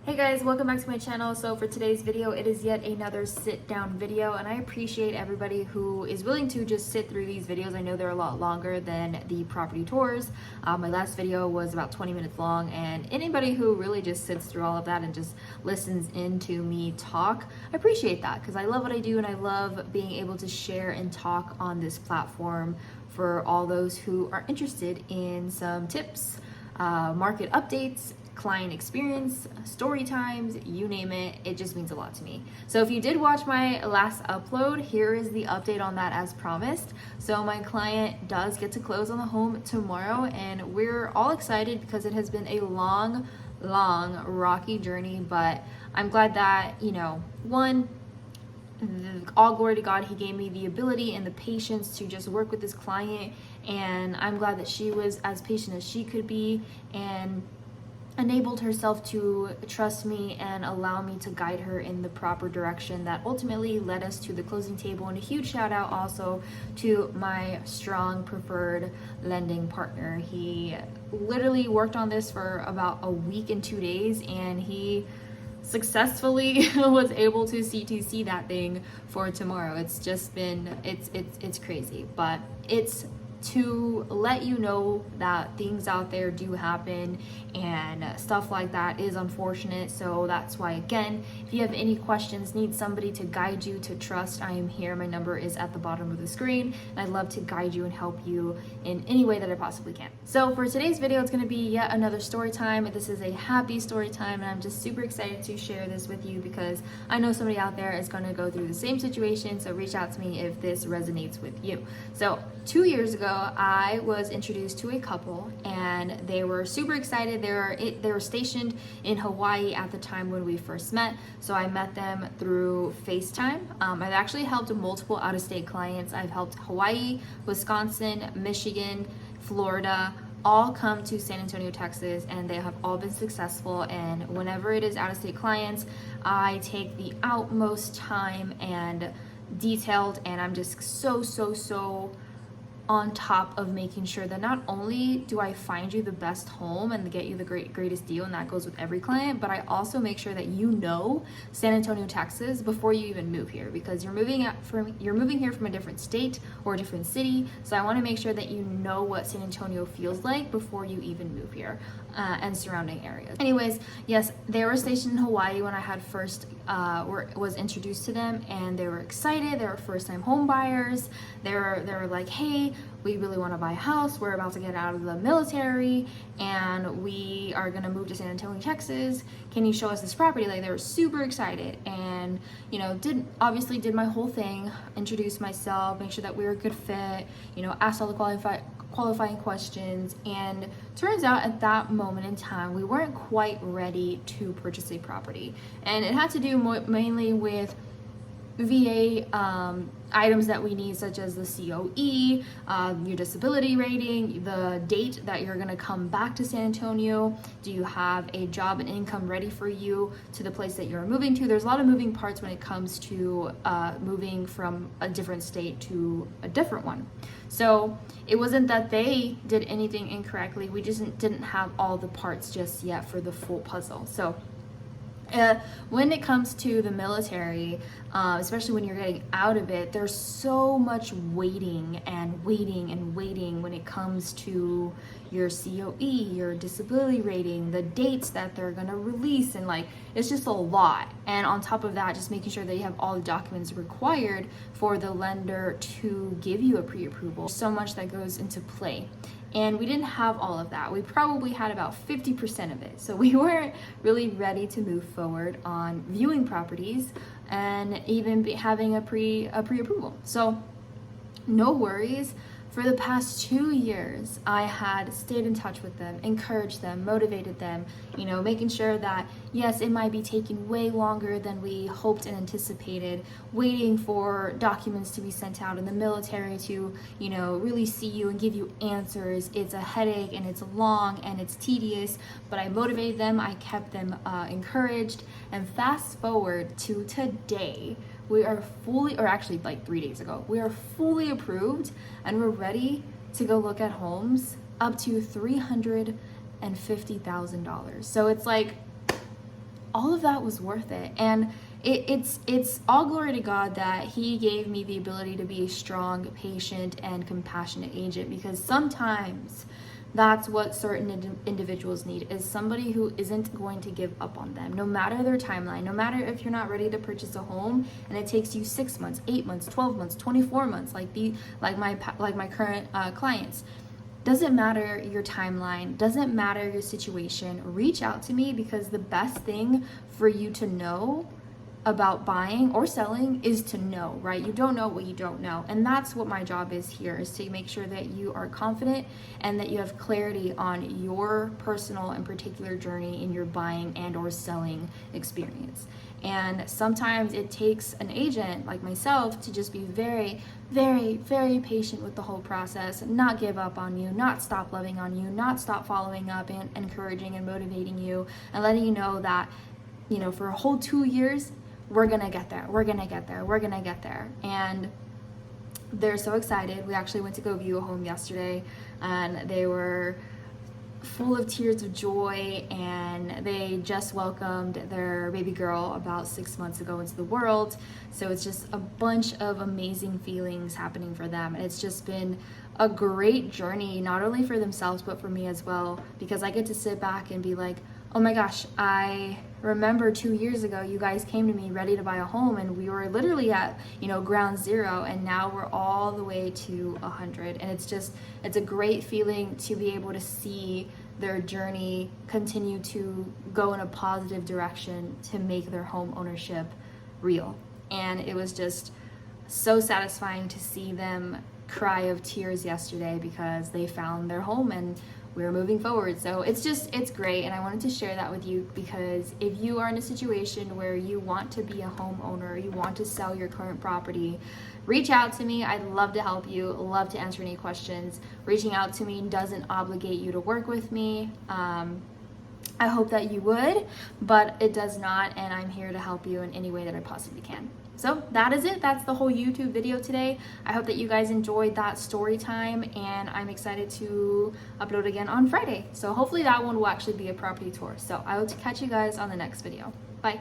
Hey guys, welcome back to my channel. So for today's video, it is yet another sit down video, and I appreciate everybody who is willing to just sit through these videos. I know they're a lot longer than the property tours. My last video was about 20 minutes long, and anybody who really just sits through all of that and just listens into me talk, I appreciate that because I love what I do and I love being able to share and talk on this platform for all those who are interested in some tips, market updates, client experience, story times, you name it. It just means a lot to me. So if you did watch my last upload, here is the update on that as promised. So my client does get to close on the home tomorrow, and we're all excited because it has been a long rocky journey, but I'm glad that, one, all glory to God, he gave me the ability and the patience to just work with this client, and I'm glad that she was as patient as she could be and enabled herself to trust me and allow me to guide her in the proper direction that ultimately led us to the closing table. And a huge shout out also to my strong preferred lending partner. He literally worked on this for about a week and 2 days, and he successfully was able to CTC that thing for tomorrow. It's just been, it's crazy, but it's to let you know that things out there do happen and stuff like that is unfortunate. So that's why, again, if you have any questions, need somebody to guide you to trust, I am here. My number is at the bottom of the screen, and I'd love to guide you and help you in any way that I possibly can. So for today's video, it's going to be yet another story time. This is a happy story time, and I'm just super excited to share this with you because I know somebody out there is going to go through the same situation. So reach out to me if this resonates with you. So 2 years ago, I was introduced to a couple, and they were super excited. They were stationed in Hawaii at the time when we first met. So I met them through FaceTime. I've actually helped multiple out-of-state clients. I've helped Hawaii, Wisconsin, Michigan, Florida, all come to San Antonio, Texas, and they have all been successful. And whenever it is out-of-state clients, I take the utmost time and detailed, and I'm just so on top of making sure that not only do I find you the best home and get you the greatest deal, and that goes with every client, but I also make sure that you know San Antonio, Texas before you even move here, because you're moving here from a different state or a different city. So I want to make sure that you know what San Antonio feels like before you even move here and surrounding areas. Anyways, yes, they were stationed in Hawaii when I had first was introduced to them, and they were excited. They were first-time home buyers. They were like, hey, we really want to buy a house. We're about to get out of the military and we are going to move to San Antonio, Texas. Can you show us this property? Like, they were super excited, and did my whole thing, introduce myself, make sure that we were a good fit, asked all the qualifying questions. And turns out at that moment in time, we weren't quite ready to purchase a property, and it had to do mainly with VA items that we need, such as the COE, your disability rating, the date that you're going to come back to San Antonio. Do you have a job and income ready for you to the place that you're moving to? There's a lot of moving parts when it comes to moving from a different state to a different one. So it wasn't that they did anything incorrectly. We just didn't have all the parts just yet for the full puzzle. So when it comes to the military, especially when you're getting out of it, there's so much waiting when it comes to your COE, your disability rating, the dates that they're going to release, and it's just a lot. And on top of that, just making sure that you have all the documents required for the lender to give you a pre-approval. So much that goes into play. And we didn't have all of that. We probably had about 50% of it. So we weren't really ready to move forward on viewing properties and even having a pre-approval. So no worries. For the past 2 years, I had stayed in touch with them, encouraged them, motivated them, making sure that, yes, it might be taking way longer than we hoped and anticipated, waiting for documents to be sent out in the military to, really see you and give you answers. It's a headache, and it's long, and it's tedious, but I motivated them, I kept them encouraged, and fast forward to today, we are fully, or actually 3 days ago, we are fully approved, and we're ready to go look at homes up to $350,000. So it's all of that was worth it. And it's all glory to God that He gave me the ability to be a strong, patient, and compassionate agent, because sometimes that's what certain individuals need, is somebody who isn't going to give up on them, no matter their timeline, no matter if you're not ready to purchase a home and it takes you 6 months, 8 months, 12 months, 24 months, like my current clients. Doesn't matter your timeline, doesn't matter your situation. Reach out to me, because the best thing for you to know about buying or selling is to know, right? You don't know what you don't know. And that's what my job is here, is to make sure that you are confident and that you have clarity on your personal and particular journey in your buying and or selling experience. And sometimes it takes an agent like myself to just be very, very, very patient with the whole process, not give up on you, not stop loving on you, not stop following up and encouraging and motivating you, and letting you know that, you know, for a whole 2 years, we're gonna get there, we're gonna get there, we're gonna get there. And they're so excited. We actually went to go view a home yesterday, and they were full of tears of joy, and they just welcomed their baby girl about 6 months ago into the world. So it's just a bunch of amazing feelings happening for them, and it's just been a great journey, not only for themselves but for me as well, because I get to sit back and be like, oh my gosh, I remember 2 years ago you guys came to me ready to buy a home, and we were literally at, you know, ground zero, and now we're all the way to 100. And it's a great feeling to be able to see their journey continue to go in a positive direction to make their home ownership real. And it was just so satisfying to see them cry of tears yesterday because they found their home and we're moving forward. So it's great, and I wanted to share that with you, because if you are in a situation where you want to be a homeowner, you want to sell your current property, reach out to me. I'd love to help you, love to answer any questions. Reaching out to me doesn't obligate you to work with me. I hope that you would, but it does not, and I'm here to help you in any way that I possibly can. So that is it. That's the whole YouTube video today. I hope that you guys enjoyed that story time, and I'm excited to upload again on Friday. So hopefully that one will actually be a property tour. So I will catch you guys on the next video. Bye.